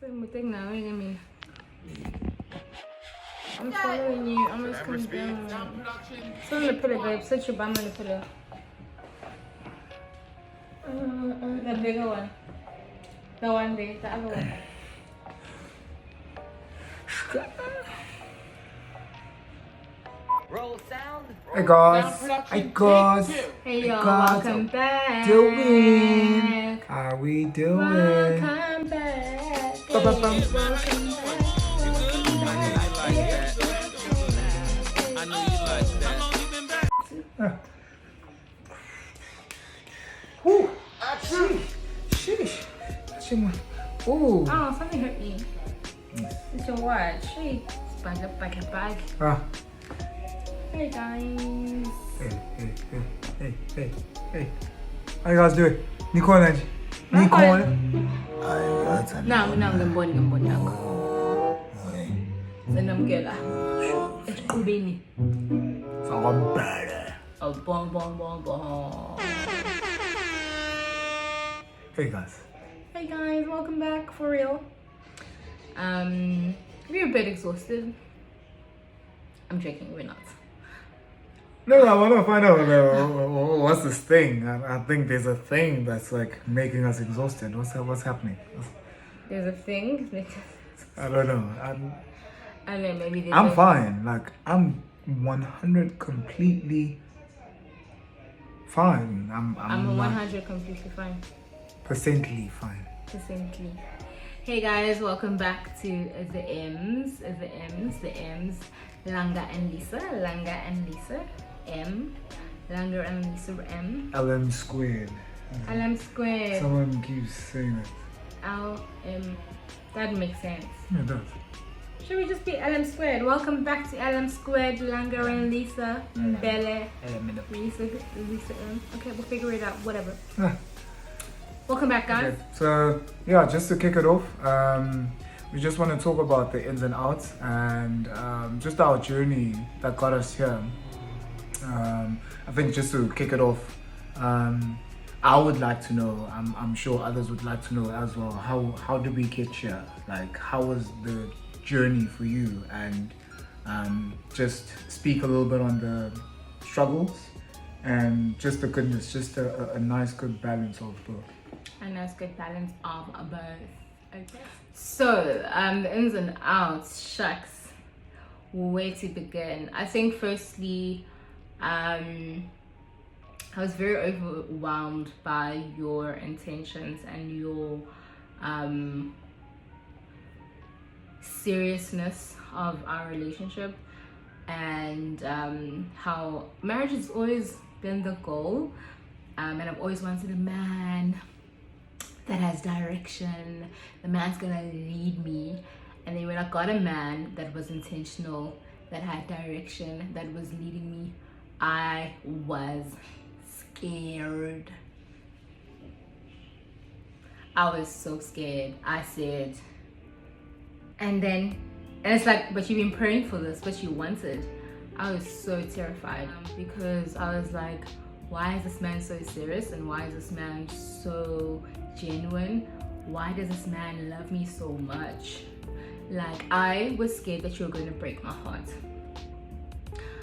I'm following you. I'm just coming down. Sit on the pillow, babe. Sit your bum on the pillow. The bigger one. The one there, the other one. Roll sound. Hey guys, Hey y'all, welcome back. Doing? How we doing? Welcome back. Hey, welcome back. I know you like that. Woo! Sheesh. Ooh. Oh, something hurt me. It's your watch. Hey, bag. Ah. Hey guys. Hey. How you guys doing? Nicole and Nicole. Ngamboni. Senamkela. Esiqubeni. Sawambele. Oh, bon. Hey guys. Hey guys, welcome back for real. We're a bit exhausted. I'm joking, we're not. No, I want to find out what's this thing. I think there's a thing that's like making us exhausted. What's happening? There's a thing. I don't know. I don't know, maybe there's I'm fine. Like I'm 100 completely fine. I'm 100 completely fine. Percently fine. Percently. Hey guys, welcome back to the M's. Langa and Lisa. M. Langa and Lisa M. LM squared. LM squared. Someone keeps saying it. LM. That makes sense. Yeah, it does. Should we just be LM squared? Welcome back to LM squared, Langa and Lisa Mbhele. Lisa M. Okay, we'll figure it out. Whatever. Welcome back, guys. Okay. So yeah, just to kick it off, we just want to talk about the ins and outs and just our journey that got us here. I think just to kick it off, I would like to know, I'm sure others would like to know as well, how did we get here? Like, how was the journey for you? And just speak a little bit on the struggles and just the goodness, just a nice good balance of both. A nice good balance of both. Okay. So the ins and outs, shucks, where to begin? I think firstly, I was very overwhelmed by your intentions and your seriousness of our relationship, and how marriage has always been the goal, and I've always wanted a man that has direction. The man's gonna lead me. And then when I got a man that was intentional, that had direction, that was leading me, I was scared. I was so scared. I said, and it's like, but you've been praying for this, but you wanted. I was so terrified because I was like, why is this man so serious, and why is this man so genuine? Why does this man love me so much? Like, I was scared that you were going to break my heart.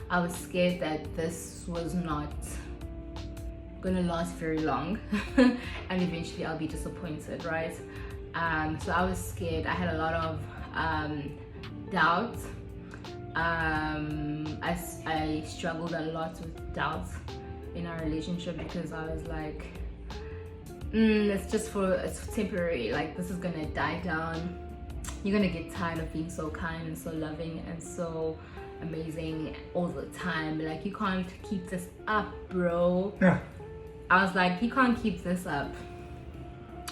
I was scared that this was not going to last very long and eventually I'll be disappointed, right? So I was scared. I had a lot of doubt. I struggled a lot with doubt in our relationship because I was like, it's temporary, like this is gonna die down. You're gonna get tired of being so kind and so loving and so amazing all the time. Like, you can't keep this up, bro. Yeah. I was like, you can't keep this up.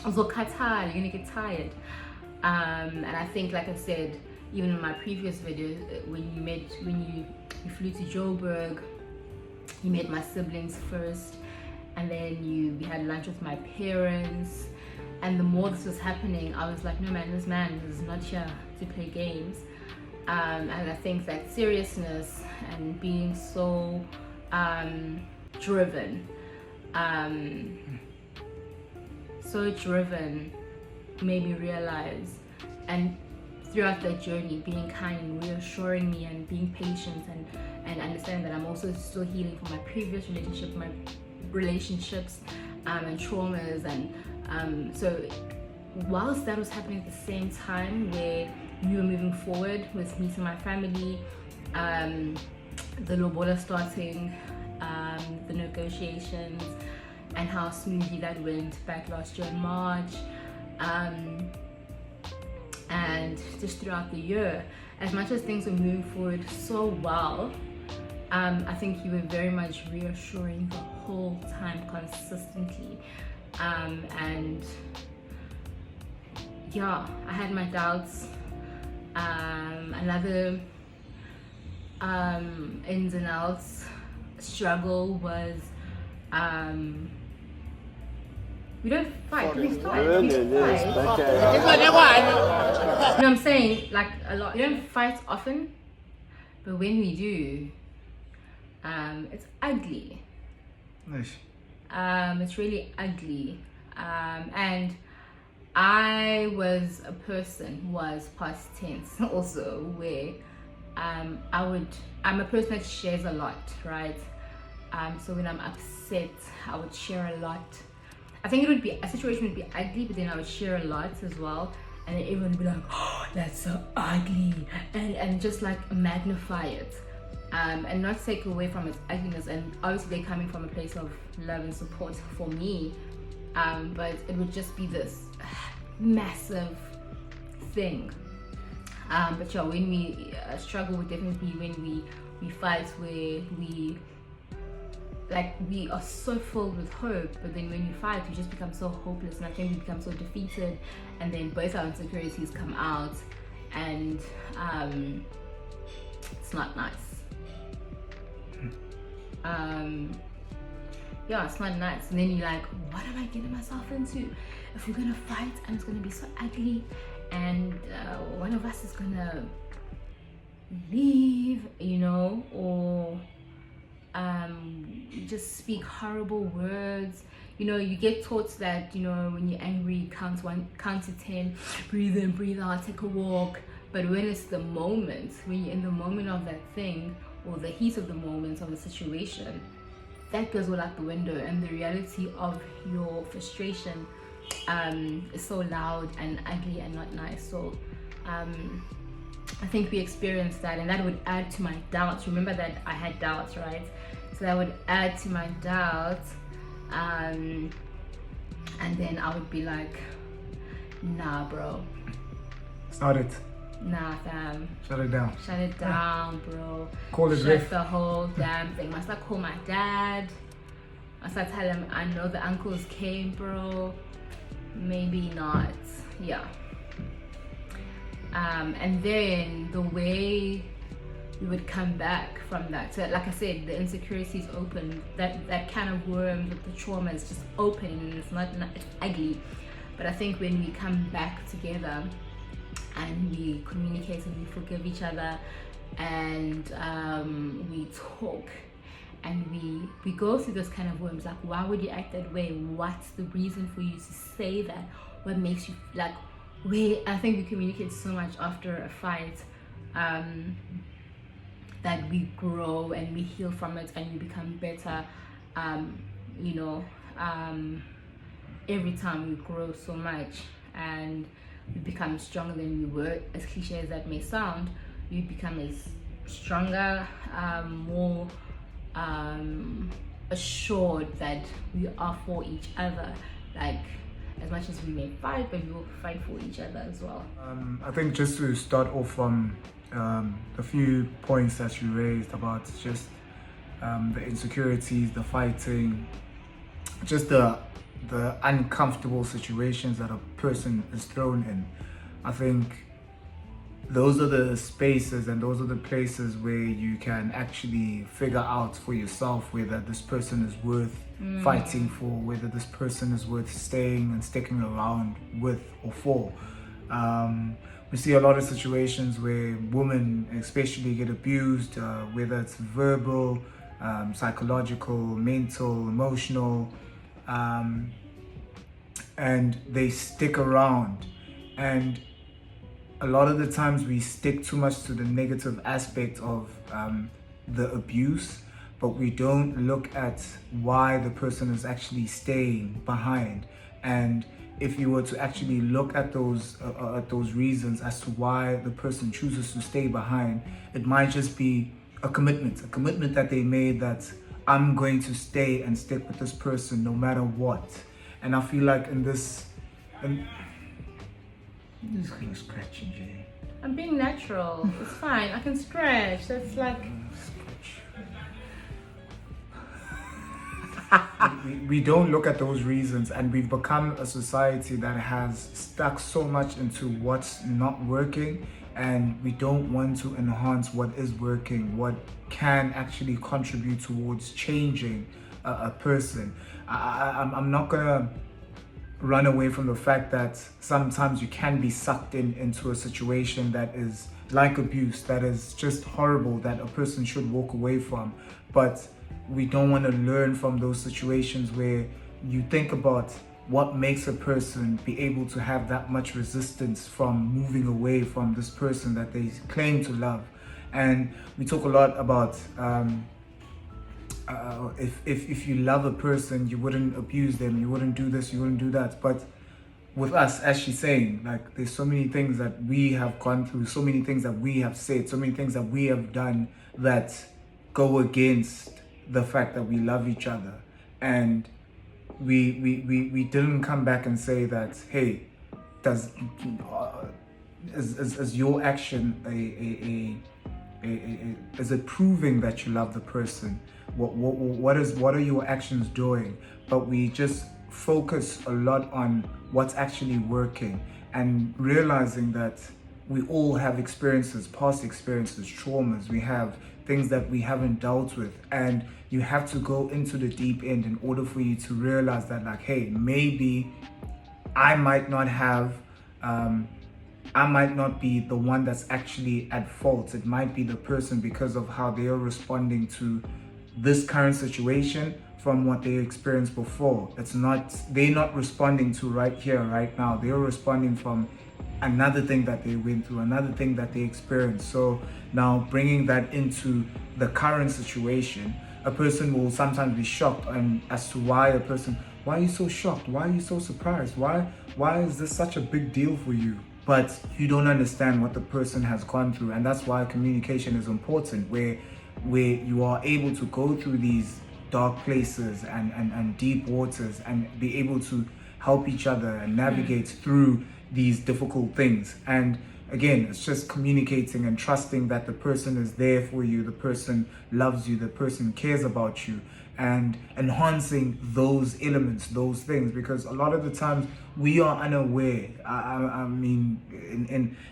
I was like, tired. You're gonna get tired. And I think, like I said, even in my previous video, when you flew to Joburg, you met my siblings first, and then we had lunch with my parents, and the more this was happening, I was like, no man, this man is not here to play games. And I think that seriousness and being so driven made me realize and throughout that journey being kind and reassuring me and being patient and understanding that I'm also still healing from my previous relationships and traumas. And so whilst that was happening at the same time where we were moving forward with meeting my family, the lobola starting, the negotiations, and how smoothly that went back last year in March, and just throughout the year, as much as things were moving forward so well, I think you were very much reassuring the whole time consistently, and yeah, I had my doubts. Another ins and outs struggle was we don't fight. We fight. We fight. You know what I'm saying? Like a lot. We don't fight often, but when we do, it's ugly. Nice. It's really ugly. And I was a person who was past tense also, where I'm a person that shares a lot, right? So when I'm upset, I would share a lot. I think a situation would be ugly, but then I would share a lot as well, and then everyone would be like, oh, that's so ugly, and just like magnify it, and not take away from its ugliness. And obviously they're coming from a place of love and support for me, but it would just be this massive thing. But yeah, when we struggle would definitely be when we fight, where we are so filled with hope, but then when you fight you just become so hopeless, and I think we become so defeated, and then both our insecurities come out, and it's not nice. Yeah, it's not nice. And then you're like, what am I getting myself into? If we're gonna fight and it's gonna be so ugly, and one of us is gonna leave, you know, or just speak horrible words. You know, you get taught that, you know, when you're angry, count to 10, breathe in, breathe out, take a walk. But when it's the moment, when you're in the moment of that thing, or the heat of the moment of the situation, that goes all out the window, and the reality of your frustration is so loud and ugly and not nice. So I think we experienced that, and that would add to my doubts. Remember that I had doubts, right? So that would add to my doubts, and then I would be like, nah bro, It's not it. nah fam, Shut it down. shut it down bro, Call it shut riff. the whole damn thing. Must I call my dad? Must I tell him I know the uncles came, bro? Maybe not. Yeah. And then the way we would come back from that, so like I said, the insecurities open, that kind of worm with the trauma is just open, and it's it's ugly. But I think when we come back together and we communicate and we forgive each other, and we talk, and we go through those kind of worms, like, why would you act that way? What's the reason for you to say that? What makes you, like, I think we communicate so much after a fight, that we grow and we heal from it, and we become better. You know, every time we grow so much, and we become stronger than we were. As cliche as that may sound, we become as stronger, more assured that we are for each other. Like, as much as we may fight, but we will fight for each other as well. I think just to start off from the few points that you raised about just the insecurities, the fighting, just the uncomfortable situations that a person is thrown in. I think those are the spaces and those are the places where you can actually figure out for yourself whether this person is worth fighting for, whether this person is worth staying and sticking around with or for. We see a lot of situations where women especially get abused, whether it's verbal, psychological, mental, emotional, and they stick around. And a lot of the times we stick too much to the negative aspect of the abuse, but we don't look at why the person is actually staying behind. And if you were to actually look at those reasons as to why the person chooses to stay behind, it might just be a commitment that they made, that I'm going to stay and stick with this person no matter what. And I feel like this kind of scratching, Jay. I'm being natural. It's fine. I can stretch. That's like... we don't look at those reasons, and we've become a society that has stuck so much into what's not working, and we don't want to enhance what is working, what can actually contribute towards changing a person. I'm not gonna run away from the fact that sometimes you can be sucked into a situation that is like abuse, that is just horrible, that a person should walk away from. But we don't want to learn from those situations where you think about what makes a person be able to have that much resistance from moving away from this person that they claim to love. And we talk a lot about if you love a person, you wouldn't abuse them, you wouldn't do this, you wouldn't do that. But with us, as she's saying, like, there's so many things that we have gone through, so many things that we have said, so many things that we have done that go against the fact that we love each other. And we didn't come back and say that, hey, is your action is it proving that you love the person? What are your actions doing? But we just focus a lot on what's actually working, and realizing that we all have experiences, past experiences, traumas. We have things that we haven't dealt with, and you have to go into the deep end in order for you to realize that, like, hey, maybe I might not be the one that's actually at fault. It might be the person, because of how they are responding to this current situation from what they experienced before. They're not responding to right here, right now. They're responding from another thing that they went through, another thing that they experienced. So now bringing that into the current situation, a person will sometimes be shocked as to why are you so shocked? Why are you so surprised? Why is this such a big deal for you? But you don't understand what the person has gone through. And that's why communication is important, where you are able to go through these dark places and deep waters and be able to help each other and navigate through these difficult things. And again, it's just communicating and trusting that the person is there for you, the person loves you, the person cares about you, and enhancing those elements, those things, because a lot of the times we are unaware. I mean,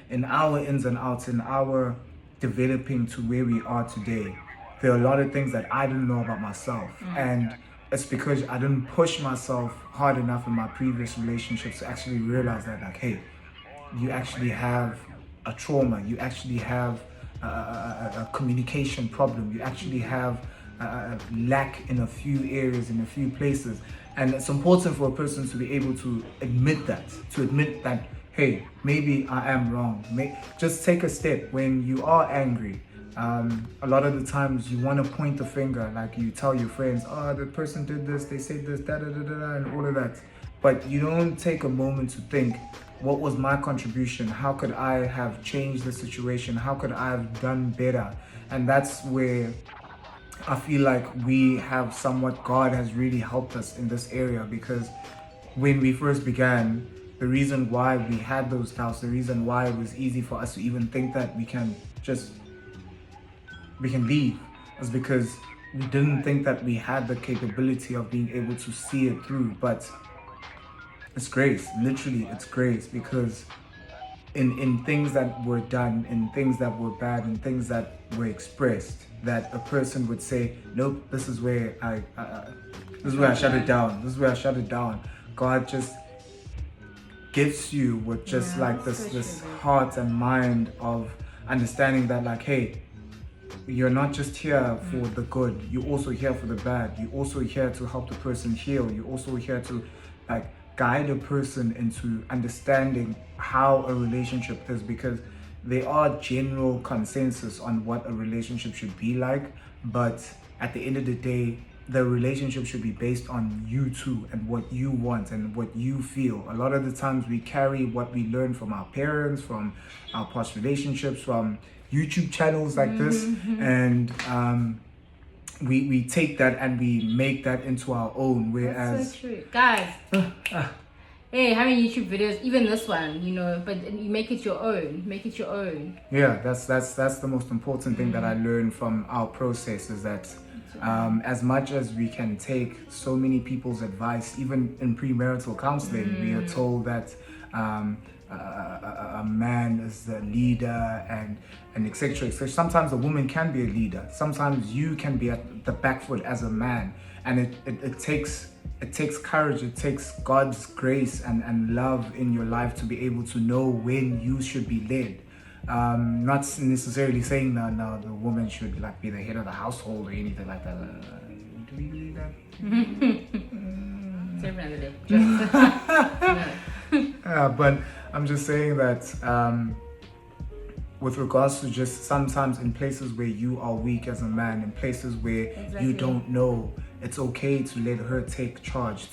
in our ins and outs, in our developing to where we are today, there are a lot of things that I didn't know about myself. And it's because I didn't push myself hard enough in my previous relationships to actually realize that, like, hey, you actually have a trauma, you actually have a communication problem, you actually have a lack in a few areas, in a few places. And it's important for a person to be able to admit that, hey, maybe I am wrong. Just take a step. When you are angry, a lot of the times you want to point the finger, like you tell your friends, oh, the person did this, they said this, and all of that. But you don't take a moment to think, what was my contribution? How could I have changed the situation? How could I have done better? And that's where I feel like God has really helped us in this area, because when we first began, the reason why we had those doubts, the reason why it was easy for us to even think that we can leave, is because we didn't think that we had the capability of being able to see it through. But it's grace, literally it's grace, because in things that were done, in things that were bad, in things that were expressed, that a person would say, nope, this is where I shut it down. This is where I shut it down. God just gifts you with just this heart and mind of understanding that, like, hey, you're not just here for the good, you're also here for the bad. You're also here to help the person heal. You're also here to, like, guide a person into understanding how a relationship is, because there are general consensus on what a relationship should be like, but at the end of the day, the relationship should be based on you two and what you want and what you feel. A lot of the times we carry what we learn from our parents, from our past relationships, from YouTube channels like this, and we take that and we make that into our own. Whereas, that's so true, guys. Hey, how many YouTube videos? Even this one, you know, but you make it your own. Make it your own. Yeah, that's the most important thing that I learned from our process, is that as much as we can take so many people's advice, even in premarital counseling, we are told that a man is the leader and etc. etc. Sometimes a woman can be a leader. Sometimes you can be at the back foot as a man, and it takes courage. It takes God's grace and love in your life to be able to know when you should be led. Not necessarily saying that now the woman should like be the head of the household or anything like that. Do we believe that? But I'm just saying that with regards to just sometimes in places where you are weak as a man, in places where you don't know, it's okay to let her take charge,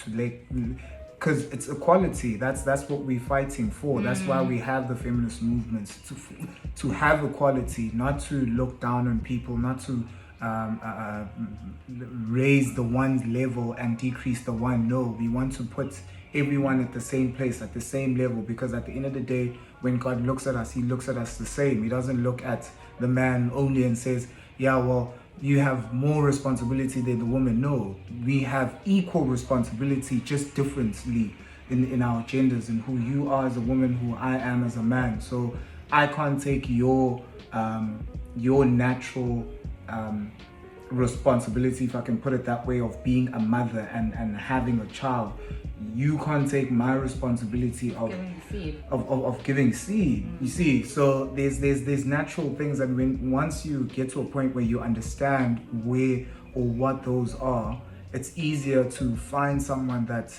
because it's equality. That's what we're fighting for. That's why we have the feminist movements, to have equality, not to look down on people, not to raise the one's level and decrease the one. No, we want to put everyone at the same place, at the same level, because at the end of the day, when God looks at us, he looks at us the same. He doesn't look at the man only and says, yeah, well, you have more responsibility than the woman. No, we have equal responsibility, just differently in our genders, and who you are as a woman, who I am as a man. So I can't take your natural responsibility, if I can put it that way, of being a mother and having a child. You can't take my responsibility of giving seed. You see, so there's natural things, and once you get to a point where you understand where or what those are, it's easier to find someone that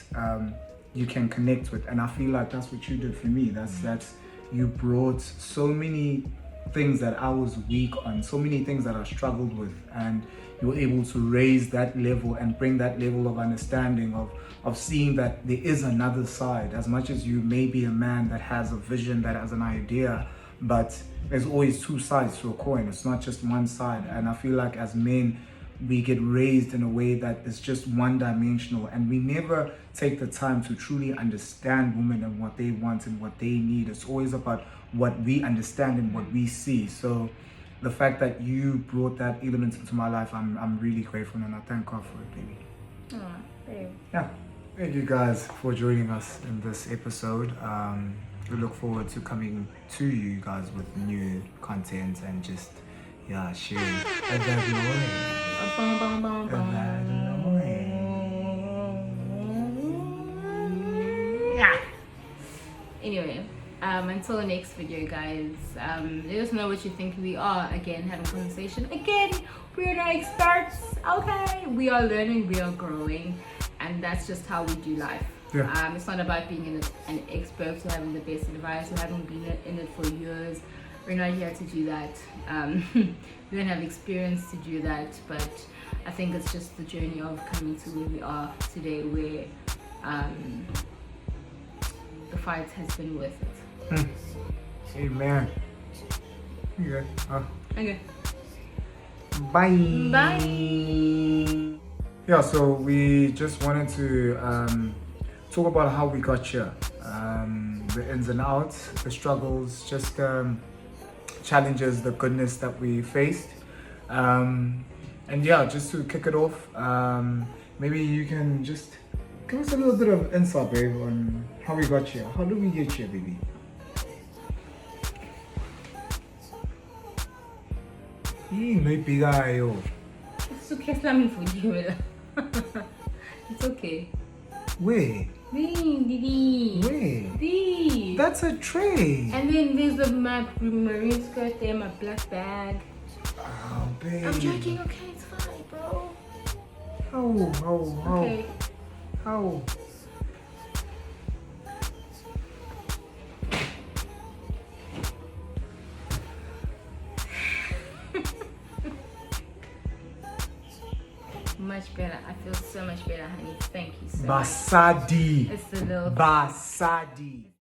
you can connect with. And I feel like that's what you did for me. That's you brought so many things that I was weak on, so many things that I struggled with, and you were able to raise that level and bring that level of understanding of seeing that there is another side. As much as you may be a man that has a vision, that has an idea, but there's always two sides to a coin. It's not just one side. And I feel like as men, we get raised in a way that is just one-dimensional, and we never take the time to truly understand women and what they want and what they need. It's always about what we understand and what we see. So the fact that you brought that element into my life, I'm really grateful, and I thank God for it, baby. Oh, babe. Yeah, thank you guys for joining us in this episode. We look forward to coming to you guys with new content and just sharing that Anyway, until the next video, guys, let us know what you think. We are again having a conversation. Again, we're not experts, okay? We are learning, we are growing, and that's just how we do life. Yeah. It's not about being an expert or having the best advice or having been in it for years. We're not here to do that. We don't have experience to do that, but I think it's just the journey of coming to where we are today, where the fight has been worth it. Amen. Okay. Okay. Bye. Bye. Yeah, so we just wanted to talk about how we got here, the ins and outs, the struggles, just challenges, the goodness that we faced, and yeah, just to kick it off, maybe you can just give us a little bit of insight, babe, on how we got here. How did we get here, baby? Maybe It's okay, Islamic food. It's okay. Wait. Didi. Wait. Didi. That's a tray. And then there's my marine skirt there, my black bag. Oh, babe. I'm joking, okay, it's fine, bro. Oh. Okay. How? Much better. I feel so much better, honey. Thank you so much. Basadi. It's the little Basadi.